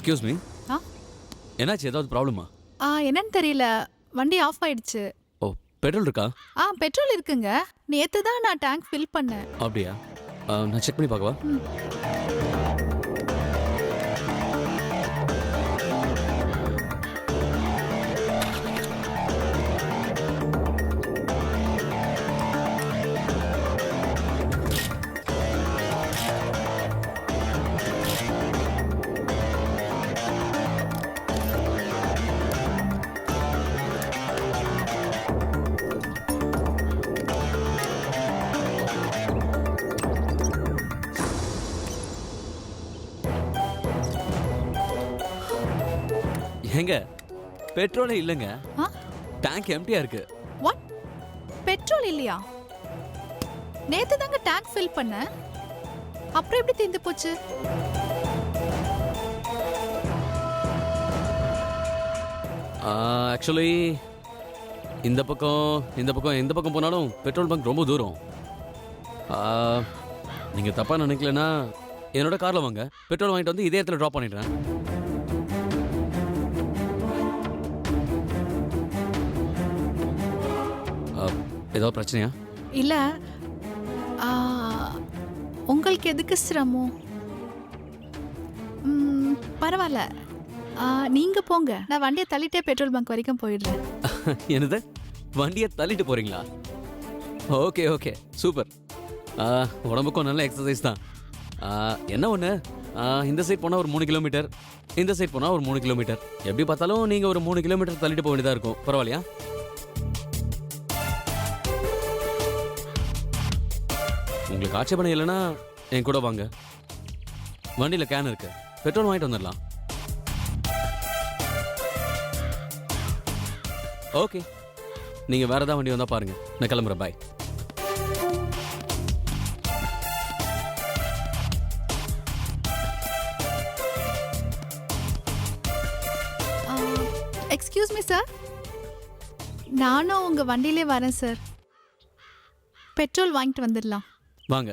Excuse me. ஆ என்னாச்சு? ஏதாவது ப்ராப்ளமா? என்னன்னு தெரியல, வண்டி ஆஃப் ஆயிடுச்சு. ஓ, பெட்ரோல் இருக்கா? பெட்ரோல் இருக்குங்க. நேத்து தான் நான் டேங்க் ஃபில் பண்ணேன். அப்படியா? நான் செக் பண்ணி பார்க்கவா? ஏங்க, பெட்ரோலே இல்லைங்க. டேங்க் எம்டியா இருக்கு. வாட்? பெட்ரோல் இல்லையா? நேத்து தாங்க டேங்க் ஃபில் பண்ணேன். அப்புறம் எப்படி தீர்ந்து போச்சு? ஆக்சுவலி இந்த பக்கம் எந்த பக்கம் போனாலும் பெட்ரோல் பங்க் ரொம்ப தூரம். நீங்கள் தப்பாக நினைக்கலன்னா என்னோட காரில் வாங்க, பெட்ரோல் வாங்கிட்டு வந்து இதே இடத்துல ட்ராப் பண்ணிடுறேன். ஏதாவது பிரச்சனையா? இல்ல, உங்களுக்கு எதுக்கு சிரமம்? பரவாயில்ல, நீங்க போங்க. நான் வண்டியை தள்ளிட்டே பெட்ரோல் பங்க் வரைக்கும் போயிடுறேன். என்னது, வண்டியை தள்ளிட்டு போறீங்களா? Okay okay, super. உடம்புக்கும் நல்ல எக்ஸசைஸ் தான். என்ன ஒன்று, இந்த சைட் போனால் ஒரு 3 கிலோமீட்டர், இந்த சைட் போனால் ஒரு 3 கிலோமீட்டர். எப்படி பார்த்தாலும் நீங்கள் ஒரு 3 கிலோமீட்டர் தள்ளிட்டு போக வேண்டியதாக இருக்கும். பரவாயில்லையா? உங்களுக்கு ஆட்சேபணம் இல்லைன்னா என் கூட வாங்க. வண்டியில் கேன் இருக்கு, பெட்ரோல் வாங்கிட்டு வந்துடலாம். ஓகே, நீங்கள் வேறு ஏதாவது வண்டி வந்தால் பாருங்க. நான் கிளம்புறேன். பாய். எக்ஸ்கியூஸ் மீ சார், நானும் உங்க வண்டியிலே வரேன் சார். பெட்ரோல் வாங்கிட்டு வந்துடலாம். வாங்க.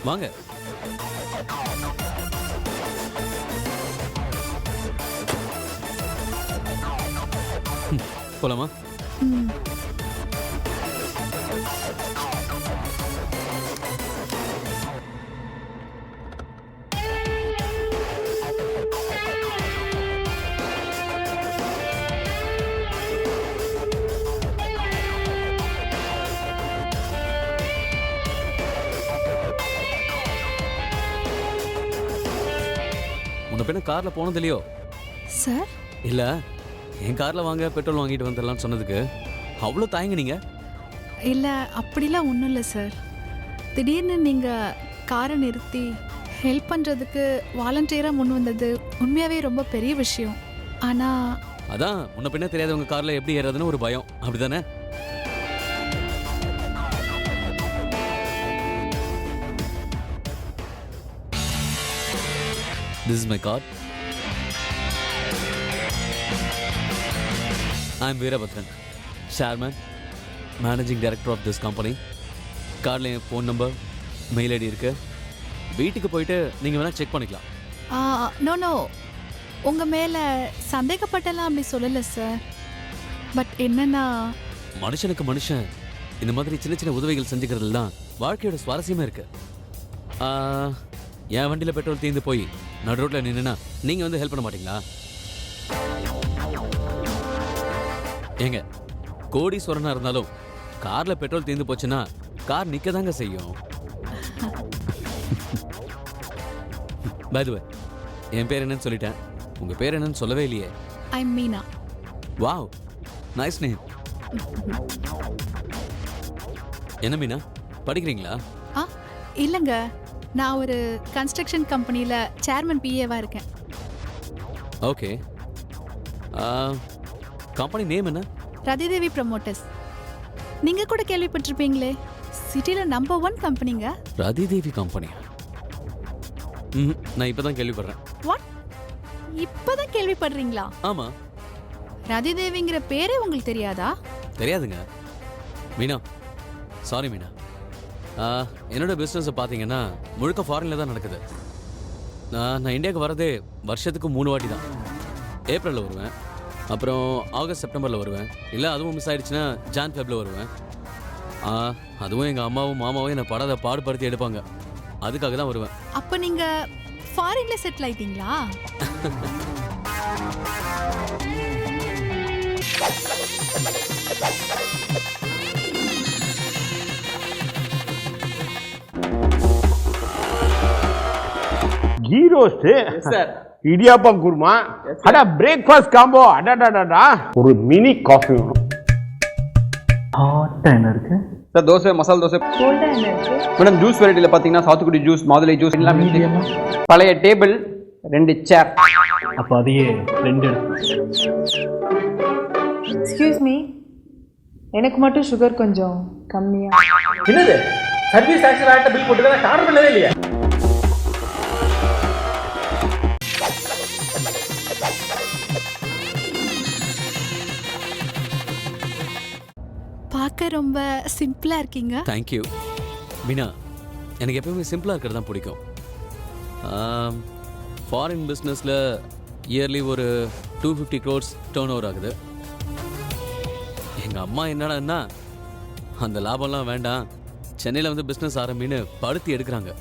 வாங்க. போலாமா? உன்னை பின்ன கார்ல போனது இல்லையோ? சார் இல்ல, என் கார்ல வாங்க, பெட்ரோல் வாங்கிட்டு வந்துடலாம்னு சொன்னதுக்கு அவ்வளோ தயங்குனீங்க. இல்லை, அப்படிலாம் ஒன்றும் இல்லை சார். திடீர்னு நீங்கள் காரை நிறுத்தி ஹெல்ப் பண்ணுறதுக்கு வாலண்டியராக முன் வந்தது உண்மையாகவே ரொம்ப பெரிய விஷயம். ஆனால் அதான் முன்ன பின்ன தெரியாதவங்க கார்ல எப்படி ஏறதுன்னு ஒரு பயம், அப்படிதானே? This is my car. I am Veerabhadran, Chairman, Managing Director of this company. கார்ல என் ஃபோன் நம்பர், மெயில் ஐடி இருக்கு. வீட்டுக்கு போயிட்டு நீங்கள் வேணால் செக் பண்ணிக்கலாம். நோ, உங்கள் மேலே சந்தேகப்பட்டெல்லாம் அப்படி சொல்லலை சார். பட் என்னன்னா, மனுஷனுக்கு மனுஷன் இந்த மாதிரி சின்ன சின்ன உதவிகள் செஞ்சுக்கிறதுல தான் வாழ்க்கையோட சுவாரஸ்யமாக இருக்கு. என் வண்டியில் பெட்ரோல் தீர்ந்து போய் நடு ரோட்டில் நின்றுனா நீங்கள் வந்து ஹெல்ப் பண்ண மாட்டீங்களா? ஏங்க, கோடீஸ்வரனா இருந்தாலும் காரில் பெட்ரோல் தீர்ந்து போச்சுன்னா கார் நிற்க தாங்க செய்யும். பை தி வே, என் பேர் என்னன்னு சொல்லிட்டேன், உங்கள் பேர் என்னன்னு சொல்லவே இல்லையே. I am Meena. Wow, nice name. என்ன மீனா, படிக்கிறீங்களா? இல்லைங்க, நான் ஒரு கன்ஸ்ட்ரக்ஷன் கம்பெனியில் சேர்மன் பிஏவாக இருக்கேன். ஓகே, கம்பெனி நேம் என்ன? ரதிதேவி ப்ரமோட்டர்ஸ். நீங்கள் கூட கேள்விப்பட்டிருப்பீங்களே, சிட்டியில் நம்பர் 1 கம்பெனிங்க. ரதிதேவி கம்பெனியா? நான் இப்போ தான் கேள்விப்படுறேன். வாட்? இப்பதான் கேள்விப்படுறீங்களா? ஆமா, ரதி தேவிங்கிற பேரே உங்களுக்கு தெரியாதா? தெரியாதுங்க மீனா. சாரி மீனா. என்னோட பிஸ்னஸை பார்த்தீங்கன்னா முழுக்க ஃபாரினில் தான் நடக்குது. நான் இந்தியாவுக்கு வரதே வருஷத்துக்கு 3 வாட்டி தான். ஏப்ரலில் வருவேன், அப்புறம் ஆகஸ்ட் செப்டம்பரில் வருவேன், இல்லை அதுவும் மிஸ் ஆயிடுச்சுன்னா ஜான் ஃபெப்ரில் வருவேன். அதுவும் எங்கள் அம்மாவும் மாமாவும் என்னை படாத பாடுபடுத்தி எடுப்பாங்க. அதுக்காக தான் வருவேன். அப்ப நீங்க ஃபாரின்ல செட்டில் ஆயிட்டீங்களா? Ghee roast sir. இடியாப்பம் குருமா, அடா பிரேக்ஃபாஸ்ட் காம்போ, அடாடாடா ஒரு மினி காஃபி வேணும். ஹாட்டா என்ன இருக்கு சார்? தோசை, மசாலா தோசை. கோல்டா என்ன இருக்கு? மேடம் ஜூஸ் வெரைட்டியில் பார்த்தீங்கன்னா சாத்துக்குடி ஜூஸ், மாதுளை ஜூஸ் எல்லாம் பழைய டேபிள் 2 சேர். அப்போ அதையே 2 எக்ஸ்கியூஸ் மீ, எனக்கு மட்டும் சுகர் கொஞ்சம் கம்மியா. என்னது சர்வீஸ் டாக்ஸ் ஆக்ட் பில் போட்டு தான் ஆர்டர் பண்ணவே இல்லையா? பார்க்க ரொம்ப சிம்பிளா இருக்கீங்க. தேங்க்யூ மீனா. எனக்கு எப்பவுமே சிம்பிளாக இருக்கிறது தான் பிடிக்கும். ஃபாரின் பிஸ்னஸில் இயர்லி ஒரு 250 crores டர்ன் ஓவர் ஆகுது. எங்கள் அம்மா என்னடான்னா அந்த லாபம்லாம் வேண்டாம், சென்னையில் வந்து பிஸ்னஸ் ஆரம்பின்னு படுத்தி எடுக்கிறாங்க.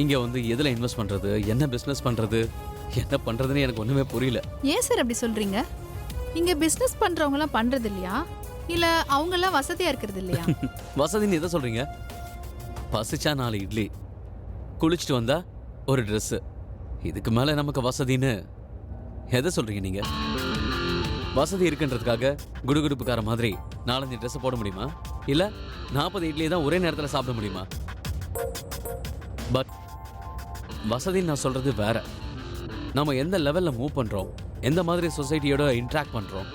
இங்கே வந்து எதில் இன்வெஸ்ட் பண்ணுறது, என்ன பிஸ்னஸ் பண்ணுறது, என்ன பண்ணுறதுன்னு எனக்கு ஒன்றுமே புரியல. ஏன் சார் அப்படி சொல்றீங்க? இங்க பிசினஸ் பண்றவங்கலாம் பண்றது இல்லையா, இல்ல அவங்கெல்லாம் வசதியா இருக்கிறது இல்லையா? வசதின்னு எதை சொல்கிறீங்க? பசிச்சா 4 இட்லி, குளிச்சுட்டு வந்தா ஒரு ட்ரெஸ்ஸு, இதுக்கு மேலே நமக்கு வசதின்னு எதை சொல்கிறீங்க நீங்கள்? வசதி இருக்குன்றதுக்காக குடுகுடுப்புக்கார மாதிரி 4-5 ட்ரெஸ்ஸை போட முடியுமா? இல்லை 40 இட்லி தான் ஒரே நேரத்தில் சாப்பிட முடியுமா? பட் வசதின்னு நான் சொல்கிறது வேற. நம்ம எந்த லெவலில் மூவ் பண்ணுறோம், எந்த மாதிரி சொசைட்டியோட இன்ட்ராக்ட் பண்ணுறோம்,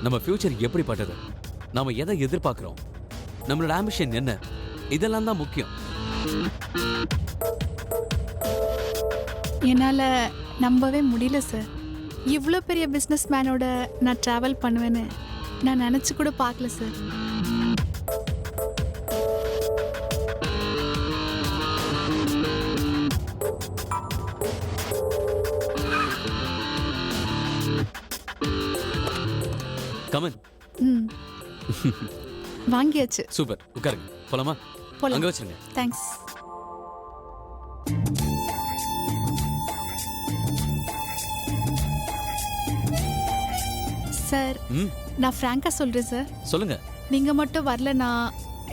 நம்ம ஃப்யூச்சர் எப்படிப்பட்டது, நம்ம எதை எதிர்பார்க்குறோம், நம்மளோட ஆம்பிஷன் என்ன, இதெல்லாம் தான் முக்கியம். என்னால நம்பவே முடியல சார். இவ்வளோ பெரிய பிஸ்னஸ் மேனோட நான் ட்ராவல் பண்ணுவேன்னு நான் நினச்சி கூட பார்க்கல சார். கமன். ம் வாங்கியாச்சு. சூப்பர், உட்காருங்க. போலாமா? போலாம். அங்கே வச்சிருங்க. தேங்க்ஸ். சார், ம் நான் ஃப்ராங்காக சொல்கிறேன் சார். சொல்லுங்க. நீங்கள் மட்டும் வரலனா,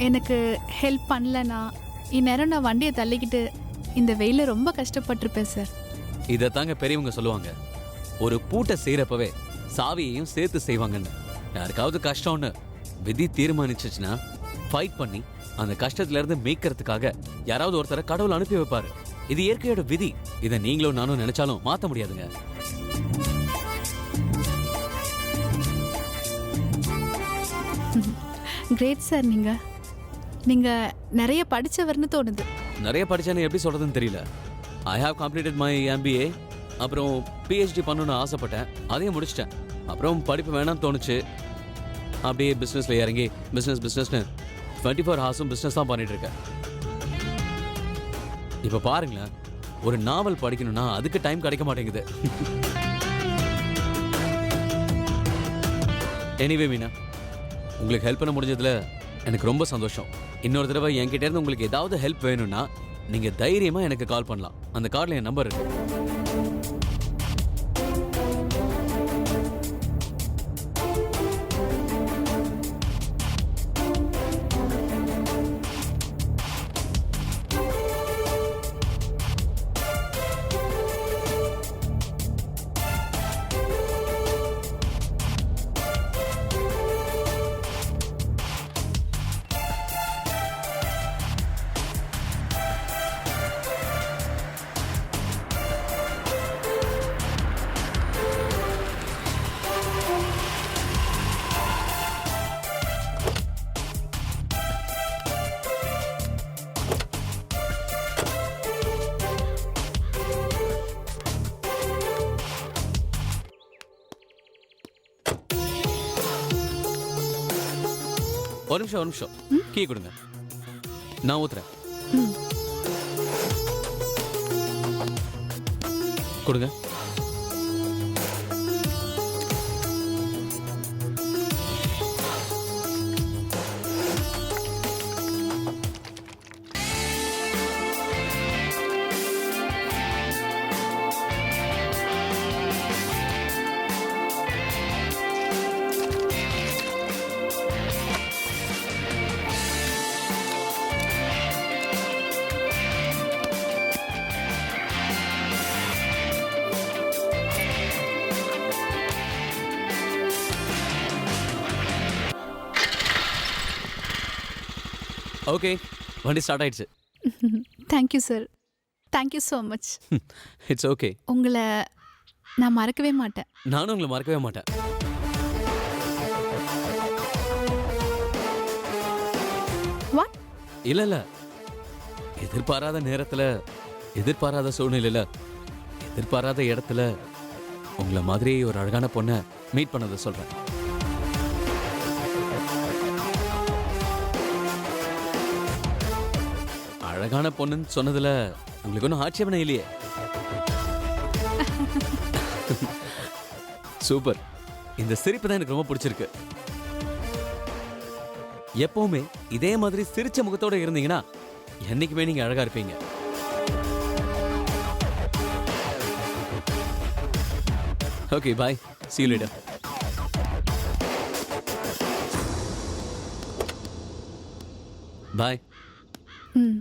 எனக்கு ஹெல்ப் பண்ணலனா, இந்நேரம் நான் வண்டியை தள்ளிக்கிட்டு இந்த வெயில ரொம்ப கஷ்டப்பட்டிருப்பேன் சார். இதை தாங்க பெரியவங்க சொல்லுவாங்க, ஒரு பூட்டை செய்கிறப்பவே சாவியையும் சேர்த்து செய்வாங்கன்னு. யாருக்காவது கஷ்டம்னு விதி தீர்மானிச்சுச்சுன்னா ஃபைட் பண்ணி அந்த கஷ்டத்துல இருந்து மீட்கிறதுக்காக யாராவது ஒருத்தரை கடவுள் அனுப்பி வைப்பாரு. இது இயற்கையோட விதி. இதை நீங்களும் நானும் நினைச்சாலும் மாற்ற முடியாதுங்க. Great sir. நீங்கள் நிறைய படித்தவர்னு தோணுது. நிறைய படிச்சேன்னு எப்படி சொல்றதுன்னு தெரியல. I have completed my MBA. அப்புறம் PhD பண்ணணும்னு ஆசைப்பட்டேன், அதையும் முடிச்சிட்டேன். அப்புறம் படிப்பு வேணாம்னு தோணுச்சு. அப்படியே பிஸ்னஸில் இறங்கி பிஸ்னஸ்னு 24 ஹார்ஸும் பிஸ்னஸ் தான் பண்ணிட்டு இருக்கேன். இப்போ பாருங்களேன், ஒரு நாவல் படிக்கணும்னா அதுக்கு டைம் கிடைக்க மாட்டேங்குது. எனிவே மீனா, உங்களுக்கு ஹெல்ப் பண்ண முடிஞ்சதுல எனக்கு ரொம்ப சந்தோஷம். இன்னொரு தடவை என்கிட்ட இருந்து உங்களுக்கு ஏதாவது ஹெல்ப் வேணும்னா நீங்க தைரியமா எனக்கு கால் பண்ணலாம். அந்த கார்டில் என் நம்பர் இருக்கு. ஒரு நிமிஷம் கீ கொடுங்க, நான் ஊத்துறேன். ம். கொடுங்க. ஓகே, வண்டி ஸ்டார்ட் ஆயிடுச்சு. Thank you sir, thank you so much. It's okay. உங்களை நான் மறக்கவே மாட்டேன். நானும் உங்களை மறக்கவே மாட்டேன். வாட்? இல்ல எதிர்பாராத நேரத்துல, எதிர்பாராத சூழ்நிலையில, எதிர்பாராத இடத்துல உங்களை மாதிரி ஒரு அழகான பொண்ணை மீட் பண்ணதை சொல்றேன். அழகான பொண்ணுன்னு சொன்னதுல உங்களுக்கு ஒன்றும் ஆட்சேபனை இல்லையே? சூப்பர். இந்த சிரிப்பு தான் எனக்கு ரொம்ப பிடிச்சிருக்கு. எப்பவுமே இதே மாதிரி சிரிச்ச முகத்தோட இருந்தீங்கன்னா என்னைக்குமே நீங்க அழகா இருப்பீங்க. Okay, bye. See you later. பாய். ம்.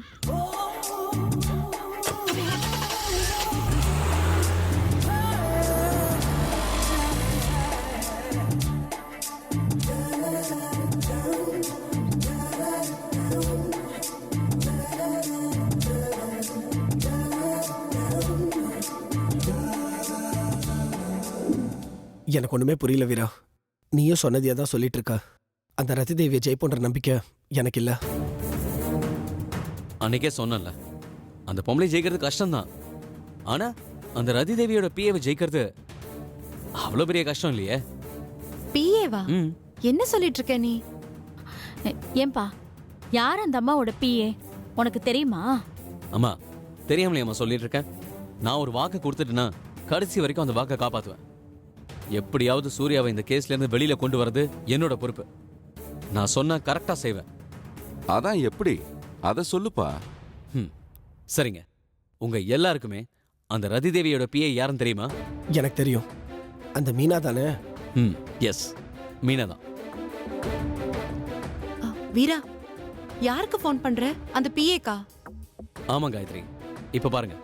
எனக்கு ஒண்ணுமே புரியல வீரா. நீயும் சொன்னதையே தான் சொல்லிட்டு இருக்க. அந்த ரதி தேவியை ஜெயிப்போன்ற நம்பிக்கை எனக்கு இல்ல. அன்னைக்கே சொன்னேன்ல, அந்த பொம்பளை ஜெயிக்கிறது கஷ்டம்தான். ஆனா அந்த ரதி தேவியோட பிஏவை ஜெயிக்கிறது அவ்வளோ பெரிய கஷ்டம் இல்லையே. பிஏவா? ம். என்ன சொல்லிட்டு இருக்க நீ? ஏன்பா, யார் அந்த அம்மாவோட பிஏ உனக்கு தெரியுமா? அம்மா, தெரியாமலையம்மா சொல்லிட்டு இருக்கேன். நான் ஒரு வாக்கை கொடுத்துட்டேன்னா கடைசி வரைக்கும் அந்த வாக்கை காப்பாற்றுவேன். எப்படியாவது சூர்யாவை இந்த கேஸ்ல இருந்து வெளியில கொண்டு வரது என்னோட பொறுப்பு. நான் சொன்னா கரெக்டா செய்வேன். அதான் எப்படி? அத சொல்லுப்பா. சரிங்க, உங்க எல்லாருக்குமே அந்த ரதி தேவியோட பிஏ யாருன்னு தெரியுமா? எனக்கு தெரியும். அந்த மீனா தானே? எஸ், மீனா தான். வீரா, யாருக்கு ஃபோன் பண்ற? அந்த பிஏக்கா? ஆமா காயத்ரி, இப்ப பாருங்க.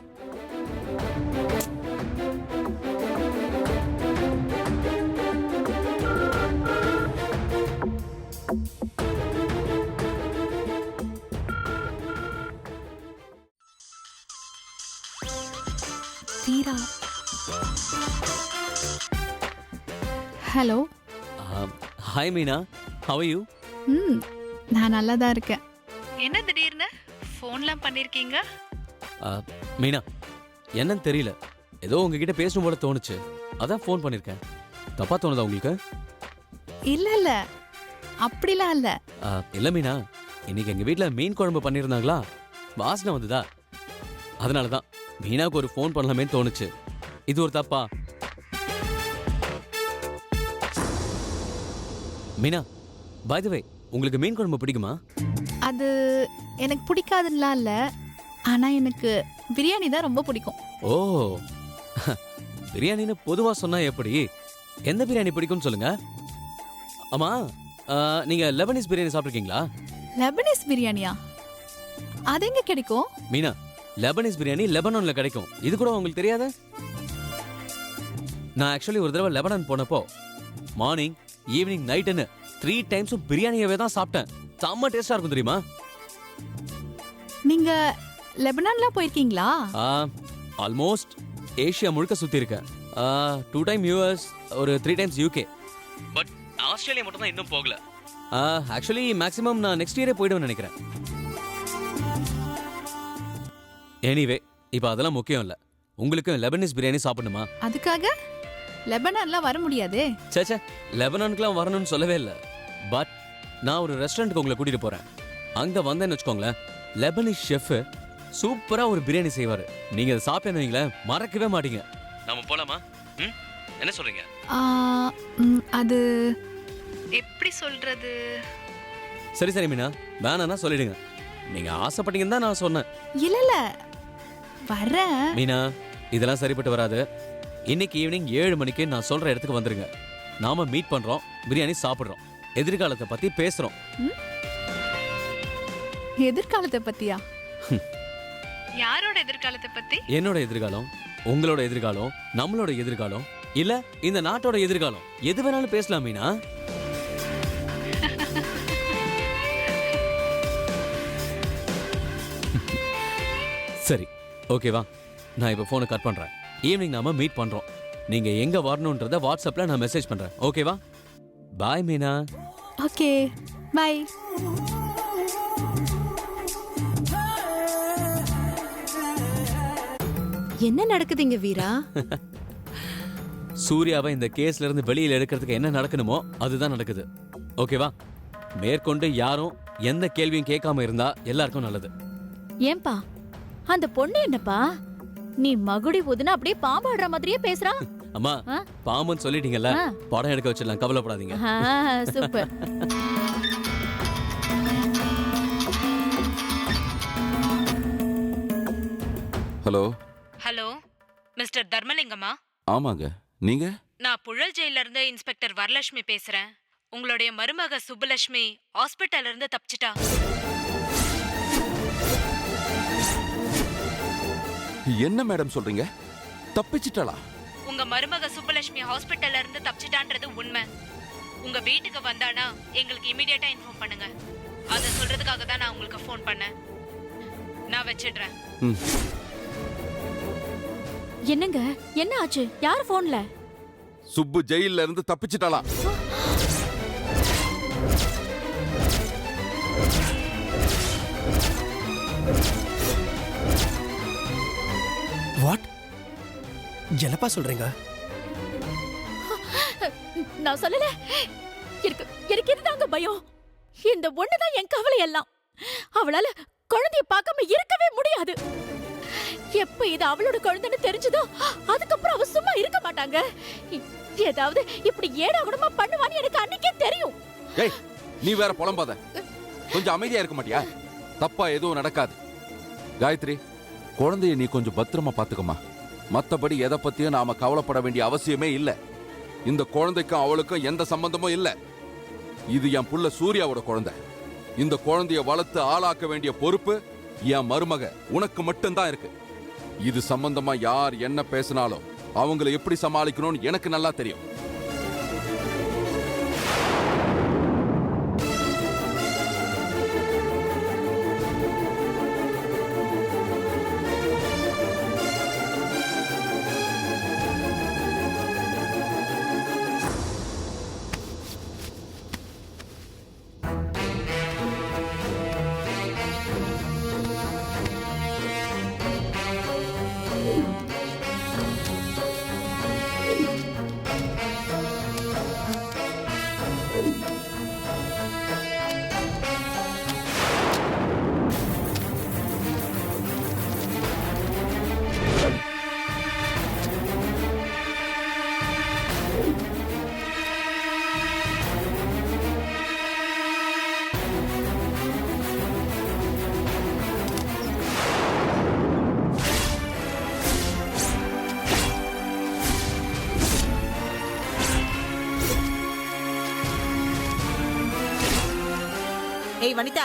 Veera. Hello. Hi Meena, how are you? ம், நான் நல்லா தான் இருக்கேன். என்ன திடீர்னு ஃபோன்லாம் பண்ணிருக்கீங்க? மீனா, என்னன்னு தெரியல, ஏதோ உங்ககிட்ட பேசணும் போல தோணுச்சு, அதான் ஃபோன் பண்ணிருக்கேன். தப்பா தோணுதா உங்களுக்கு? இல்ல இல்ல, அப்படிலாம் இல்ல. இல்ல மீனா, இன்னைக்கு எங்க வீட்ல மீன் குழம்பு பண்ணிருந்தாங்களா, வாசனை வந்துதா, அதனாலதான் மீனாவுக்கு ஒரு ஃபோன் பண்ணலாமேன்னு தோணுச்சு. இது ஒரு தப்பா? மீனா, பை தி வே, உங்களுக்கு மீன் குழம்பு பிடிக்குமா? அது எனக்கு பிடிக்காதுன்னெலாம் இல்லை, ஆனால் எனக்கு பிரியாணி தான் ரொம்ப பிடிக்கும். ஓ, பிரியாணின்னு பொதுவா சொன்னா எப்படி? எந்த பிரியாணி பிடிக்கும்னு சொல்லுங்க. ஆமா, நீங்க லெபனீஸ் பிரியாணி சாப்பிட்ருக்கீங்களா? லெபனீஸ் பிரியாணியா? அது எங்க கிடைக்கும்? மீனா, லெபனீஸ் பிரியாணி லெபனான்ல கிடைக்கும். இது கூட உங்களுக்கு தெரியாத? நான் ஆக்சுவலி ஒரு தடவை லெபனான் போனப்போ மார்னிங், ஈவினிங், நைட்டுன்னு 3 டைம்ஸும் பிரியாணியவே தான் சாப்பிட்டேன். செம்ம டேஸ்டா இருக்கும் தெரியுமா? நீங்க லெபனான்லாம் போயிருக்கீங்களா? ஆல்மோஸ்ட் ஏஷியா முழுக்க சுத்தி இருக்கேன். 2 டைம் யூஎஸ், ஒரு 3 டைம்ஸ் யூகே. பட் ஆஸ்திரேலியா மட்டும் தான் இன்னும் போகல. ஆக்சுவலி மேக்ஸிமம் நான் நெக்ஸ்ட் இயரே போயிடுவேன்னு நினைக்கிறேன். எனிவே, இப்போ அதெல்லாம் முக்கியம் இல்லை. உங்களுக்கு லெபனீஸ் பிரியாணி சாப்பிடணுமா? அதுக்காக லெபனான்லாம் வர முடியாதே. சேச்சே, லெபனானுக்குலாம் வரணும்னு சொல்லவே இல்லை. பட் நான் ஒரு ரெஸ்டாரண்ட்டுக்கு உங்களை கூட்டிட்டு போறேன். அங்க வந்தேன்னு வச்சுக்கோங்களேன், லெபனிஸ் ஷெஃப் சூப்பரா ஒரு பிரியாணி செய்வாரு. நீங்க அதை சாப்பிட்டேன்னு வைங்களேன், மறக்கவே மாட்டீங்க. நாம போலாமா? என்ன சொல்றீங்க? அது எப்படி சொல்றது? சரி சரி மீனா, வேணான்னா சொல்லிடுங்க. நீங்க ஆசைப்பட்டீங்கன்னு தான் நான் சொன்னேன். இல்ல வரேன். மீனா, இதெல்லாம் சரிப்பட்டு வராது. இன்னைக்கு ஈவினிங் 7 மணிக்கு நான் சொல்ற இடத்துக்கு வந்துருங்க. நாம மீட் பண்றோம், பிரியாணி சாப்பிடுறோம், எதிர்காலத்தை பத்தி பேசுறோம். எதிர்காலத்தை பத்தியா? யாரோட எதிர்காலத்தை பத்தி? என்னோட எதிர்காலம், உங்களோட எதிர்காலம், நம்மளோட எதிர்காலம், இல்ல இந்த நாட்டோட எதிர்காலம், எது வேணாலும் பேசலாம் மீனா. சரி, ஓகேவா? நான் இப்ப போனை கட் பண்றேன். ஈவினிங் நாம மீட் பண்றோம். நீங்க எங்க வரணும்ன்றத வாட்ஸ்அப்ல நான் மெசேஜ் பண்றேன். ஓகேவா? பாய் மீனா. Okay, bye. என்ன நடக்குதுங்க வீரா? சூர்யாவை இந்த கேஸ்ல இருந்து வெளியில எடுக்கிறதுக்கு என்ன நடக்கணுமோ அதுதான் நடக்குது. ஓகேவா? மேற்கொண்டு யாரும் எந்த கேள்வியும் கேட்காம இருந்தா எல்லாருக்கும் நல்லது. ஏன்பா அந்த பொண்ணு என்னப்பா, நீ மகுடி ஊதுனா அப்படியே பாம்பாடுற மாதிரியே பேசுறா. அம்மா, பாம்புன்னு சொல்லிட்டீங்கல்ல, படம் எடுக்க வச்சிடலாம், கவலைப்படாதீங்க. சூப்பர். ஹலோ ஹலோ, மிஸ்டர் தர்மலிங்கமா? ஆமாங்க, நீங்க? நான் புழல் ஜெயில இருந்து இன்ஸ்பெக்டர் வரலட்சுமி பேசுறேன். உங்களுடைய மருமக சுப்புலட்சுமி ஹாஸ்பிட்டல்ல இருந்து தப்பிச்சிட்டா. என்ன மேடம் சொல்றீங்க? தப்பிச்சிட்டளா? உங்க மருமக சுப்புலட்சுமி ஹாஸ்பிட்டல்ல இருந்து தப்பிச்சிட்டான்றது உண்மை. உங்க வீட்டுக்கு வந்தானா எங்களுக்கு இமிடியேட்டா இன்ஃபார்ம் பண்ணுங்க. அதை சொல்றதுக்காக தான் நான் உங்களுக்கு ஃபோன் பண்ணேன். நான் வச்சிடுறேன். என்னங்க, என்ன ஆச்சு? யார் போன்ல? சுப்பு ஜெயில்ல இருந்து தப்பிச்சிட்டளா? வாட்? என்னப்பா சொல்றீங்க? நான் சொல்லல. எனக்கு இதுதாங்க பயம். இந்த ஒண்ணுதான் என் கவலை எல்லாம். அவளால குழந்தைய பார்க்காம இருக்கவே முடியாது. எப்ப இது அவளோட குழந்தைன்னு தெரிஞ்சதோ அதுக்கப்புறம் அவ சும்மா இருக்க மாட்டாங்க. ஏதாவது இப்படி ஏடாகுடமா பண்ணுவான்னு எனக்கு அன்னைக்கே தெரியும். ஏய், நீ வேற புலம்பாத. கொஞ்சம் அமைதியா இருக்க மாட்டியா? தப்பா எதுவும் நடக்காது. காயத்ரி, குழந்தைய நீ கொஞ்சம் பத்திரமா பாத்துக்கமா. மத்தபடி எதை பத்தியும் நாம கவலைப்பட வேண்டிய அவசியமே இல்ல. இந்த குழந்தைக்கும் அவளுக்கும் எந்த சம்பந்தமும் இல்ல. இது என் புள்ள சூர்யாவோட குழந்தை. இந்த குழந்தைய வளர்த்து ஆளாக்க வேண்டிய பொறுப்பு என் மருமக உனக்கு மட்டும்தான் இருக்கு. இது சம்பந்தமா யார் என்ன பேசினாலும் அவங்களை எப்படி சமாளிக்கணும்னு எனக்கு நல்லா தெரியும். ஏய் வனிதா,